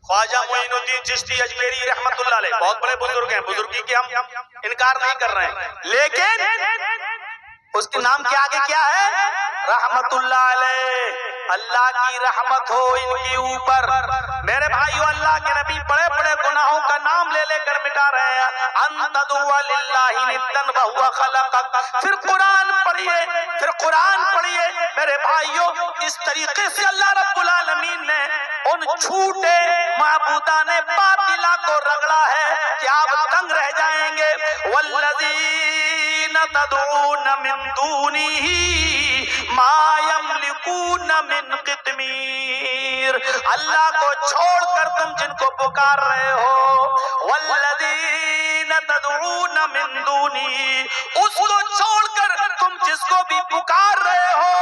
خواجہ معین الدین چشتی اجمیری رحمت اللہ علیہ بہت بڑے بزرگ ہیں، بزرگی کے ہم انکار نہیں کر رہے ہیں، لیکن اس کے نام کے آگے کیا ہے؟ رحمت اللہ علیہ، اللہ کی رحمت ہو ان کے اوپر۔ میرے بھائیو، اللہ کے نبی بڑے بڑے گناہوں کا نام لے لے کر مٹا رہے ہیں۔ ان تدعو للہ ندا وہو خلقک، پھر قرآن پڑھیے، پھر قرآن پڑھیے میرے بھائیو۔ اس طریقے سے اللہ رب العالمین نے ان جھوٹے معبودان باطلہ کو رگڑا ہے کہ آپ دنگ رہ جائیں گے۔ والذین تدعون من دونہ ما یملکون من قطمیر، اللہ کو چھوڑ کر تم جن کو پکار رہے ہو، والذین تدعون من دونہ، اس کو چھوڑ کر تم جس کو بھی پکار رہے ہو،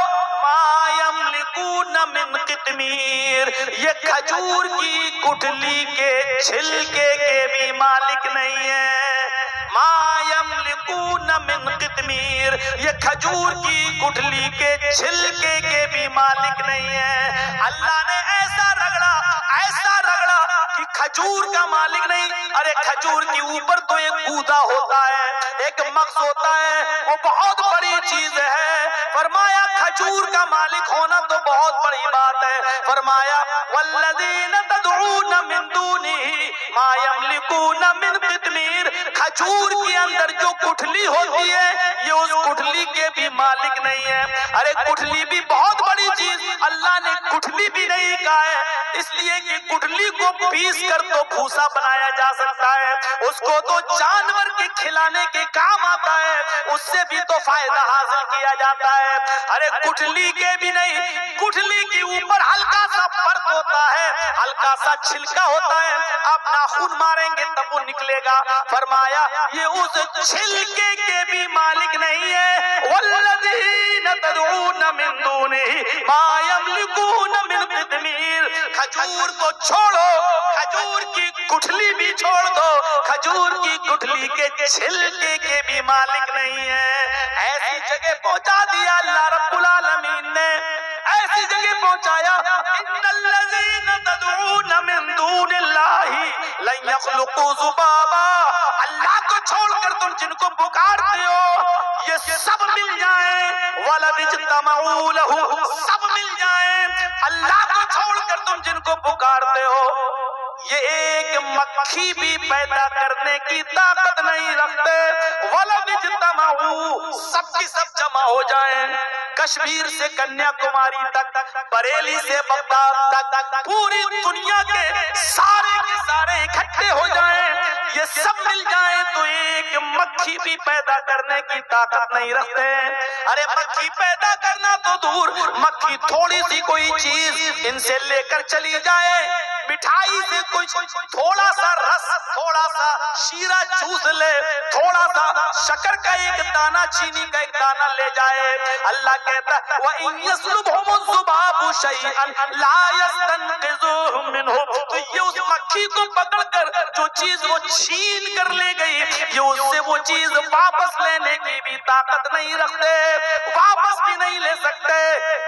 ما یملکون من قطمیر، یہ کھجور کی گٹھلی کے چھلکے کے بھی مالک نہیں ہے۔ ما یملکون من قطمیر، یہ کھجور کی گٹھلی کے چھلکے کے بھی مالک نہیں ہے۔ اللہ نے ایسا رگڑا کہ کھجور کا مالک نہیں۔ ارے کھجور کے اوپر تو ایک گودا ہوتا ہے، ایک مغز ہوتا ہے، وہ بہت بڑی چیز ہے۔ فرمایا کھجور کا مالک ہونا تو بہت بڑی بات ہے۔ فرمایا والذین تدعون من دونہ ما یملکون من قطمیر، کھجور کے اندر جو گٹھلی ہوتی ہے یہ اس گٹھلی کے بھی مالک نہیں ہے۔ ارے گٹھلی بھی بہت بڑی چیز، اللہ نے گٹھلی بھی نہیں کہا ہے اس لیے کہ گٹھلی کو پیس کر تو بھوسا بنایا جا سکتا ہے، اس کو تو جانور کے کھلانے کے کام آتا ہے، اس سے بھی تو فائدہ حاصل کیا جاتا ہے۔ ارے گٹھلی کے بھی نہیں، گٹھلی کے اوپر ہلکا سا فرق ہوتا ہے، ہلکا سا چھلکا ہوتا ہے، آپ ناخن ماریں گے تب وہ نکلے گا۔ فرمایا یہ اس چھلکے کے بھی مالک نہیں ہے۔ والذین تدعون من دونہ ما یملکون من قطمیر، کھجور کو چھوڑو، کھجور کی گٹھلی بھی چھوڑ دو، کھجور کی گٹھلی کے چھلکے کے بھی مالک نہیں ہے۔ ایسی جگہ پہنچا دیا اللہ رب العالمین نے، ایسی جگہ پہنچایا ان الذین تدعون من دون اللہ لن یخلقوا ذبابا، اللہ کو چھوڑ کر تم جن کو پکارتے ہو یہ سب مل جائیں، ولو اجتمعوا لہ، سب مل جائیں، اللہ کو چھوڑ کر تم جن کو پکارتے ہو یہ ایک مکھی بھی پیدا کرنے کی طاقت نہیں رکھتے۔ ولو اجتمعوا، سب کی سب جمع ہو جائیں، کشمیر سے کنیا کماری تک، بریلی سے بغداد تک، پوری دنیا کے سارے اکٹھے ہو جائیں، یہ سب مل جائیں تو ایک مکھی بھی پیدا کرنے کی طاقت نہیں رکھتے۔ ارے مکھی پیدا کرنا تو دور، مکھی تھوڑی سی کوئی چیز ان سے لے کر چلی جائے، مٹھائی سے کچھ تھوڑا سا رس، تھوڑا سا شیرہ چوس لے، تھوڑا سا شکر کا ایک دانہ، چینی کا ایک دانہ لے جائے، اللہ کہتا ہے وَإِن يَسْلُبْهُمُ الذُّبَابُ شَيْئًا لَا يَسْتَنقِذُوهُ مِنْهُ، تو یہ اس مکھی کو پکڑ کر جو چیز وہ چھین کر لے گئی یہ اس سے وہ چیز واپس لینے کی بھی طاقت نہیں رکھتے، واپس بھی نہیں لے سکتے۔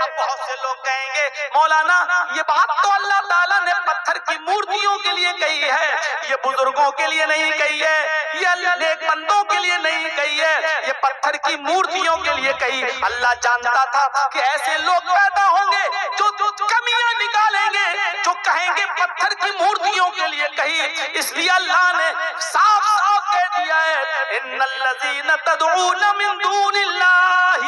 اب بہت سے لوگ کہیں گے مولانا یہ بات تو اللہ تعالیٰ نے پتھر کی مورتیوں کے لیے کہی ہے، یہ بزرگوں کے لیے نہیں کہی ہے، یہ نیک بندوں کے لیے نہیں کہی ہے، یہ پتھر کی مورتیوں کے لیے کہی۔ اللہ جانتا تھا کہ ایسے لوگ پیدا ہوں گے جو کمیاں نکالیں گے، جو کہیں گے پتھر کی مورتیوں کے لیے کہی، اس لیے اللہ نے صاف صاف کہہ دیا ہے ان الذین تدعون من دون اللہ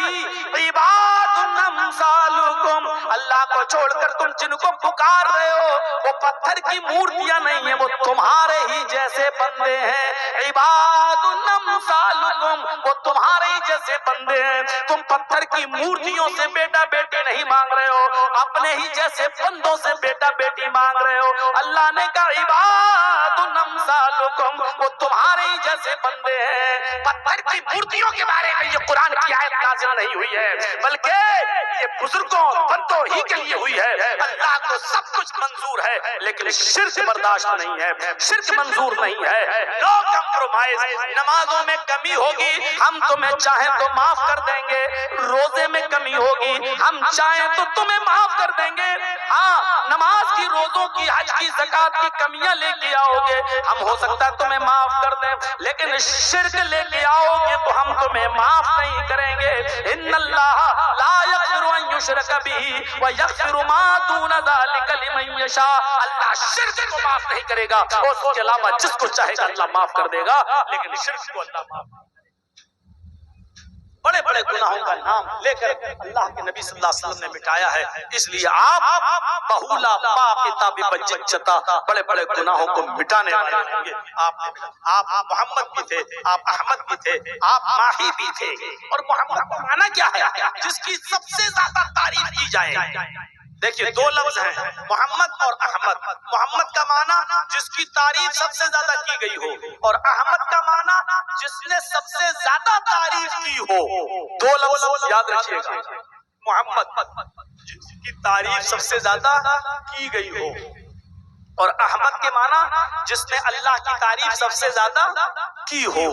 عباد امثالکم، اللہ کو چھوڑ کر تم جن کو پکار رہے ہو وہ پتھر کی مورتیاں نہیں ہیں، وہ تمہارے ہی جیسے بندے ہیں۔ عباد امثالکم، وہ تمہارے ہی جیسے بندے ہیں، تم پتھر کی مورتیوں سے بیٹا بیٹی نہیں مانگ رہے ہو، اپنے ہی جیسے بندوں سے بیٹا بیٹی مانگ رہے ہو۔ اللہ نے کہا عباد امثالکم، وہ تمہارے ہی جیسے بندے ہیں۔ پتھر کی مورتیوں کے بارے میں یہ قرآن کی آیت نازل نہیں ہوئی ہے، بلکہ یہ بزرگوں بندوں ہی کے لیے ہوئی ہے. اللہ کو سب کچھ منظور ہے لیکن شرک برداشت نہیں ہے, شرک منظور نہیں ہے. نو کمپرومائز. نمازوں میں کمی ہوگی ہم تمہیں چاہیں تو معاف کر دیں گے, روزے میں کمی ہوگی ہم چاہیں تو تمہیں معاف کر دیں گے. ہاں نماز کی, روزوں کی, حج کی, زکات کی کمیاں لے کے آؤ گے ہم ہو سکتا ہے تمہیں معاف کر دیں, لیکن شرک لے کے آؤ گے تو ہم تمہیں معاف نہیں کریں گے. ان اللہ لا یغفر ان یشرک بہ ویغفر ما دون ذلک لمن یشاء. اللہ شرک کو معاف نہیں کرے گا, اس کے علاوہ جس کو چاہے گا اللہ معاف کر دے گا, لیکن شرک کو اللہ معاف. بڑے بڑے گناہوں کا نام لے کر اللہ کے نبی صلی اللہ علیہ وسلم نے مٹایا ہے. اس لیے آپ بہولا با کتاب بجتا بڑے بڑے گناہوں کو مٹانے والے ہوں گے. آپ محمد بھی تھے, آپ احمد بھی تھے, آپ ماہی بھی تھے. اور محمد کا معنی کیا ہے؟ جس کی سب سے زیادہ تعریف کی جائے. دیکھیے دو لفظ ہیں محمد اور احمد. محمد کا معنی جس کی تعریف سب سے زیادہ کی گئی ہو, اور احمد کا معنی جس نے سب سے زیادہ تعریف کی ہو. دو لفظ یاد رکھیے گا. محمد جس کی تعریف سب سے زیادہ کی گئی ہو, اور احمد کے معنی جس نے اللہ کی تعریف سب سے زیادہ کی ہو.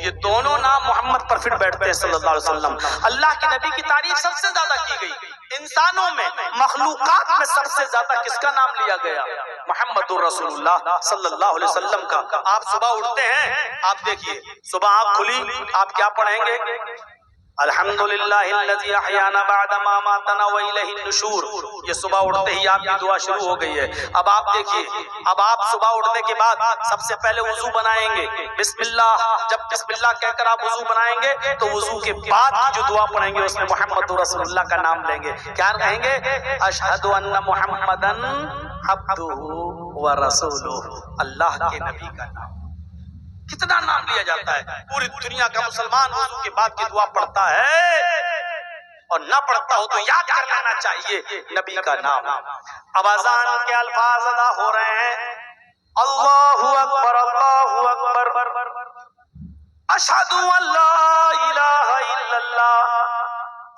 یہ دونوں نام محمد پر فٹ بیٹھتے ہیں صلی اللہ علیہ وسلم. اللہ کے نبی کی تعریف سب سے زیادہ کی گئی. انسانوں میں, مخلوقات میں سب سے زیادہ کس کا نام لیا گیا؟ محمد رسول اللہ صلی اللہ علیہ وسلم کا. آپ صبح اٹھتے ہیں, آپ دیکھیے صبح آنکھ کھلی آپ کیا پڑھیں گے؟ الحمدللہ الذی احیانا بعد ما ماتنا والیہ النشور. یہ صبح اٹھتے ہی آپ کی دعا شروع ہو گئی ہے. اب آپ دیکھیے, اب آپ صبح اٹھنے کے بعد سب سے پہلے وضو بنائیں گے, بسم اللہ. جب بسم اللہ کہہ کر آپ وضو بنائیں گے تو وضو کے بعد کی جو دعا پڑھیں گے اس میں محمد رسول اللہ کا نام لیں گے. کیا کہیں گے؟ اشہد ان محمدن عبدہ ورسولہ. اللہ کے نبی کا نام. کتنا نام لیا جاتا ہے. پوری دنیا کا مسلمان وضو کے بعد کی دعا پڑھتا ہے, اور نہ پڑھتا ہو تو یاد کر لینا چاہیے نبی کا نام. اب اذان کے الفاظ ادا ہو رہے ہیں. اللہ اکبر, اللہ اکبر, اشہد ان لا الہ الا اللہ.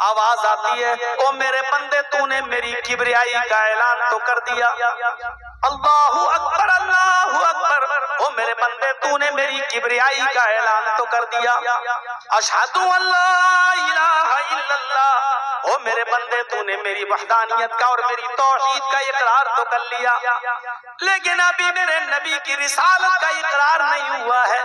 آواز آتی ہے, او میرے بندے تو نے میری کبریائی کا اعلان تو کر دیا. اللہ اکبر, اللہ اکبر, او میرے بندے تو نے میری کبریائی کا اعلان تو کر دیا. اشہد ان لا الہ الا اللہ, او میرے بندے تو نے میری وحدانیت کا اور میری توحید کا اقرار تو کر لیا, لیکن ابھی میرے نبی کی رسالت کا اقرار نہیں ہوا ہے.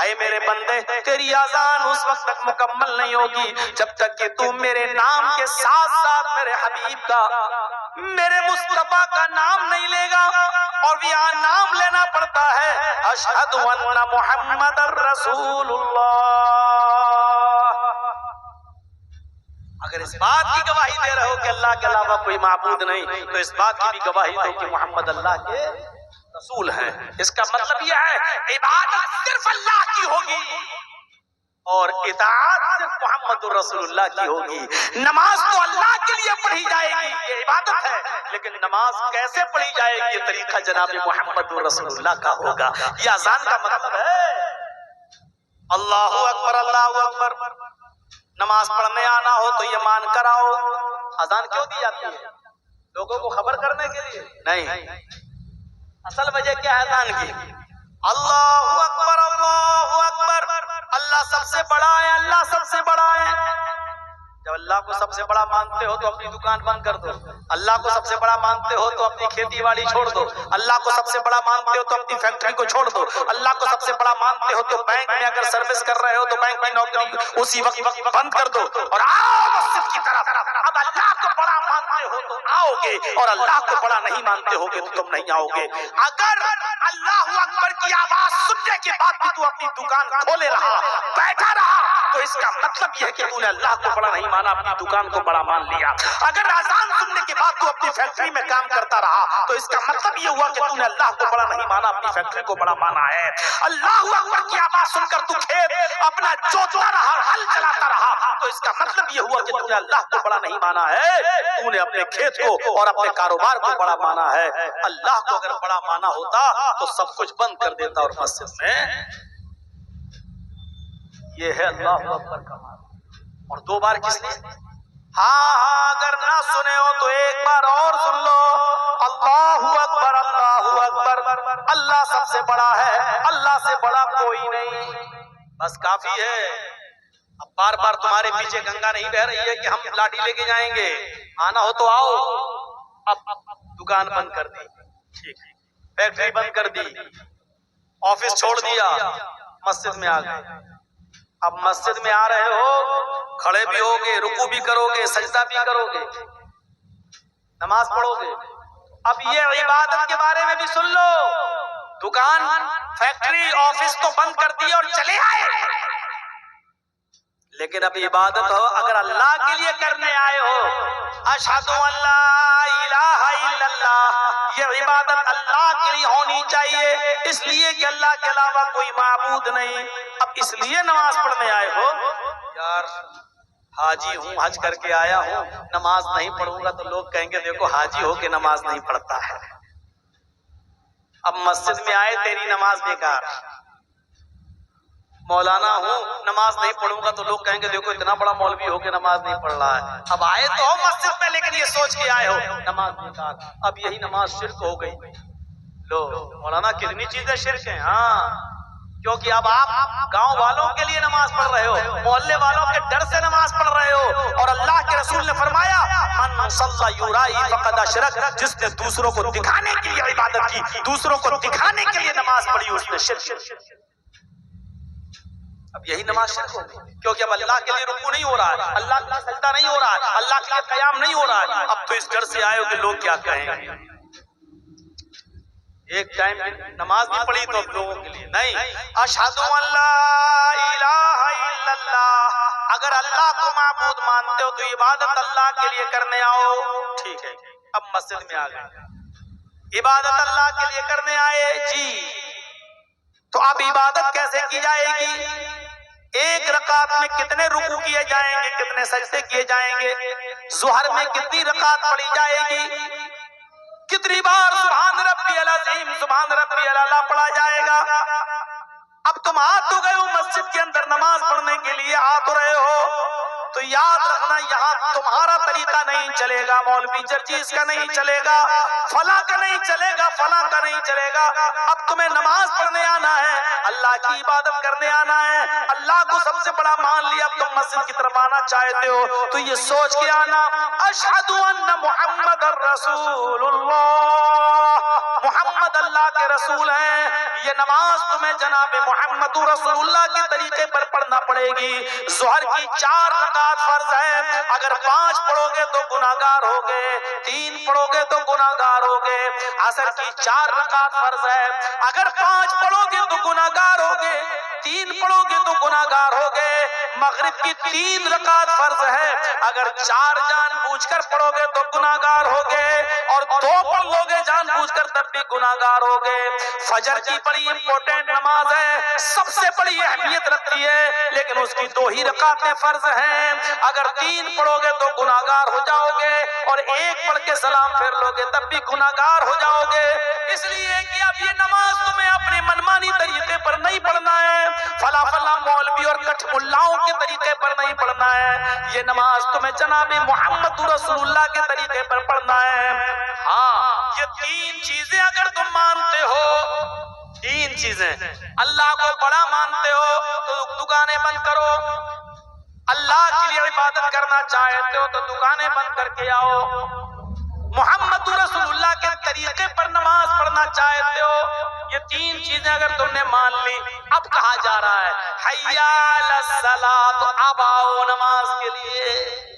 اے میرے بندے, تیری اذان اس وقت تک مکمل نہیں ہوگی جب تک کہ تو میرے نام کے ساتھ ساتھ میرے حبیب کا, میرے مصطفیٰ کا نام نہیں لے گا. اور یہاں نام لینا پڑتا ہے اشہد ان محمد رسول اللہ. اگر اس بات کی گواہی دے رہے ہو کہ اللہ کے علاوہ کوئی معبود نہیں, تو اس بات کی بھی گواہی دو کہ محمد اللہ کے رسول ہیں. اس کا مطلب یہ ہے عبادت صرف اللہ کی ہوگی اور اطاعت صرف محمد رسول اللہ کی ہوگی. نماز تو اللہ کے لیے پڑھی جائے گی, یہ عبادت ہے, لیکن نماز کیسے پڑھی جائے گی یہ طریقہ جناب محمد رسول اللہ کا ہوگا. یہ اذان کا مطلب ہے اللہ اکبر, اللہ اکبر. نماز پڑھنے آنا ہو تو یہ مان کر آؤ. اذان کیوں دی جاتی ہے؟ لوگوں کو خبر کرنے کے لیے نہیں. اصل وجہ کیا ہے اذان کی؟ اللہ اکبر, اللہ اکبر, اللہ سب سے بڑا ہے, اللہ سب سے بڑا ہے. جب اللہ کو سب سے بڑا مانتے ہو تو اپنی دکان بند کر دو. اللہ کو سب سے بڑا مانتے ہو تو اپنی کھیتی باڑی چھوڑ دو. اللہ کو سب سے بڑا مانتے ہو تو اپنی فیکٹری کو چھوڑ دو. اللہ کو سب سے بڑا مانتے ہو تو بینک میں اگر سروس کر رہے ہو تو بینک کی نوکری اسی وقت بند کر دو اور آؤ مسجد کی طرف. اب اللہ کو بڑا مانتے ہو تو آؤ گے, اور اللہ کو بڑا نہیں مانتے ہو گے تو تم نہیں آؤ گے. اگر اللہ اکبر کی آواز سننے کے بعد بھی تو اپنی دکان کھولے رہا, بیٹھا رہا, تو اس کا مطلب یہ ہے کہ تو نے اللہ کو بڑا نہیں مانا, اپنی دکان کو بڑا مان لیا. اگر اذان سننے کے بعد تو اپنی فیکٹری میں کام کرتا رہا تو اس کا مطلب یہ ہوا کہ تو نے اللہ کو بڑا نہیں مانا, اپنی فیکٹری کو بڑا مانا ہے. اللہ اکبر کی آواز سن کر تو کھیت اپنا جوتتا رہا, ہل چلاتا رہا, تو اس کا مطلب یہ ہوا کہ تو نے اللہ کو بڑا نہیں مانا ہے, تو نے اپنے کھیت کو اور اپنے کاروبار کو بڑا مانا ہے. اللہ کو اگر بڑا مانا ہوتا تو سب کچھ بند کر دیتا اور مسجد میں. یہ ہے اللہ اکبر کا معنی. اور دو بار کس لیے؟ ہاں اگر نہ سنے ہو تو ایک بار اور سن لو، اللہ اکبر اللہ اکبر، اللہ سب سے بڑا ہے، اللہ سے بڑا کوئی نہیں، بس کافی ہے۔ اب بار بار تمہارے پیچھے گنگا نہیں بہ رہی ہے کہ ہم لاٹھی لے کے جائیں گے، آنا ہو تو آؤ۔ اب دکان بند کر دی، فیکٹری بند کر دی، آفس چھوڑ دیا، مسجد میں آ گئے۔ اب مسجد میں آ رہے ہو، کھڑے بھی ہوگے، رکوع بھی کرو گے، سجدہ بھی کرو گے، نماز پڑھو گے۔ اب یہ عبادت کے بارے میں بھی سن لو، دکان فیکٹری آفس تو بند کر دی اور چلے آئے، لیکن اب عبادت ہو اگر اللہ کے لیے کرنے آئے ہو، اشہد ان لا الہ الا اللہ، یہ عبادت اللہ کے لیے ہونی چاہیے، اس لیے کہ اللہ کے علاوہ کوئی معبود نہیں۔ اب اس لیے نماز پڑھنے آئے ہو، یار حاجی ہوں، حج کر کے آیا ہوں، نماز نہیں پڑھوں گا تو لوگ کہیں گے دیکھو حاجی ہو کے نماز نہیں پڑھتا ہے۔ اب مسجد میں آئے تیری نماز بیکار، مولانا ہوں نماز نہیں پڑھوں گا تو لوگ کہیں گے دیکھو اتنا بڑا مولوی ہو کے نماز نہیں پڑھ رہا ہے۔ اب آئے تو ہو مسجد میں لیکن یہ سوچ کے آئے ہو نماز بیکار، اب یہی نماز شرک ہو گئی۔ لو مولانا کتنی چیزیں شرک ہیں، ہاں کیونکہ اب آپ گاؤں والوں کے لیے نماز پڑھ رہے ہو، محلے والوں کے ڈر سے نماز پڑھ رہے ہو، اور اللہ کے رسول نے فرمایا من صلی یرائی فقد اشرک، جس نے دوسروں کو دکھانے کے لیے عبادت کی، دوسروں کو دکھانے کے لیے نماز پڑھی، اس نے شرک۔ اب یہی نماز شرک ہو گئی، کیونکہ اب اللہ کے لیے رکوع نہیں ہو رہا ہے، اللہ کے لیے سجدہ نہیں ہو رہا ہے، اللہ کے لیے قیام نہیں ہو رہا ہے۔ اب تو اس ڈر سے آئے ہو کہ لوگ کیا کہیں گے، ایک ٹائم نماز بھی پڑھی تو اب لوگوں کے لیے نہیں۔ اشہد ان لا الہ الا اللہ، اگر اللہ کو معبود مانتے ہو تو عبادت اللہ کے لیے کرنے آؤ، ٹھیک ہے۔ اب مسجد میں آ گئے، عبادت اللہ کے لیے کرنے آئے جی، تو اب عبادت کیسے کی جائے گی؟ ایک رکعت میں کتنے رکوع کیے جائیں گے، کتنے سجدے کیے جائیں گے؟ ظہر میں کتنی رکعت پڑھی جائے گی؟ کتنی بار سبحان ربی العظیم سبحان ربی الاعلیٰ پڑھا جائے گا؟ اب تم آ تو گئے ہو مسجد کے اندر نماز پڑھنے کے لیے، آ تو رہے ہو، تو یاد رکھنا یہاں تمہارا طریقہ نہیں چلے گا، مولوی جرجیز کا نہیں چلے گا، فلاں کا نہیں چلے گا، فلاں کا نہیں چلے گا۔ اب تمہیں نماز پڑھنے آنا ہے، اللہ کی عبادت کرنے آنا ہے، اللہ کو سب سے بڑا مان لیا، اب تم مسجد کی طرف آنا چاہتے ہو تو یہ سوچ کے آنا اشہد ان محمد الرسول اللہ، محمد اللہ کے رسول ہیں۔ یہ نماز تمہیں جناب محمد رسول اللہ کے طریقے پر پڑھنا پڑے گی۔ ظہر کی 4 رکعت فرض ہے، اگر 5 پڑھو گے تو گناہگار ہوگے، 3 پڑھو گے تو گناہگار ہوگے۔ عصر کی 4 رکعت فرض ہے، اگر 5 پڑھو گے تو گناہگار ہوگے، 3 پڑھو گے تو گناہگار ہوگے۔ مغرب کی 3 رکعت فرض ہے، اگر 4 جان بوجھ کر پڑھو گے تو گناہگار ہوگے، اور 2 پڑھ لو گے جان بوجھ کر تب بھی گناہگار ہوگے۔ فجر کی بڑی امپورٹنٹ نماز ہے، سب سے بڑی اہمیت رکھتی ہے، لیکن اس کی 2 ہی رکعتیں فرض ہیں، اگر 3 پڑھو گے تو گناہگار ہو جاؤ گے، اور 1 پڑھ کے سلام پھیر لو گے تب بھی گناہگار ہو جاؤ گے۔ اس لیے کہ اب یہ نماز تمہیں اپنے منمانی طریقے پر نہیں پڑھنا ہے، فلاں مولوی اور کٹھ ملاؤں کے طریقے پر نہیں پڑھنا ہے، یہ نماز تمہیں جناب محمد رسول اللہ کے طریقے پر پڑھنا ہے۔ ہاں یہ 3 چیزیں اگر تم مانتے ہو، 3 چیزیں، اللہ کو بڑا مانتے ہو تو دکانیں بند کرو، اللہ کے لیے عبادت کرنا چاہتے ہو تو دکانیں بند کر کے آؤ، محمد رسول اللہ کے طریقے پر نماز پڑھنا چاہتے ہو، یہ 3 چیزیں اگر تم نے مان لی، اب کہا جا رہا ہے حی علی الصلاۃ، اب آؤ نماز کے لیے۔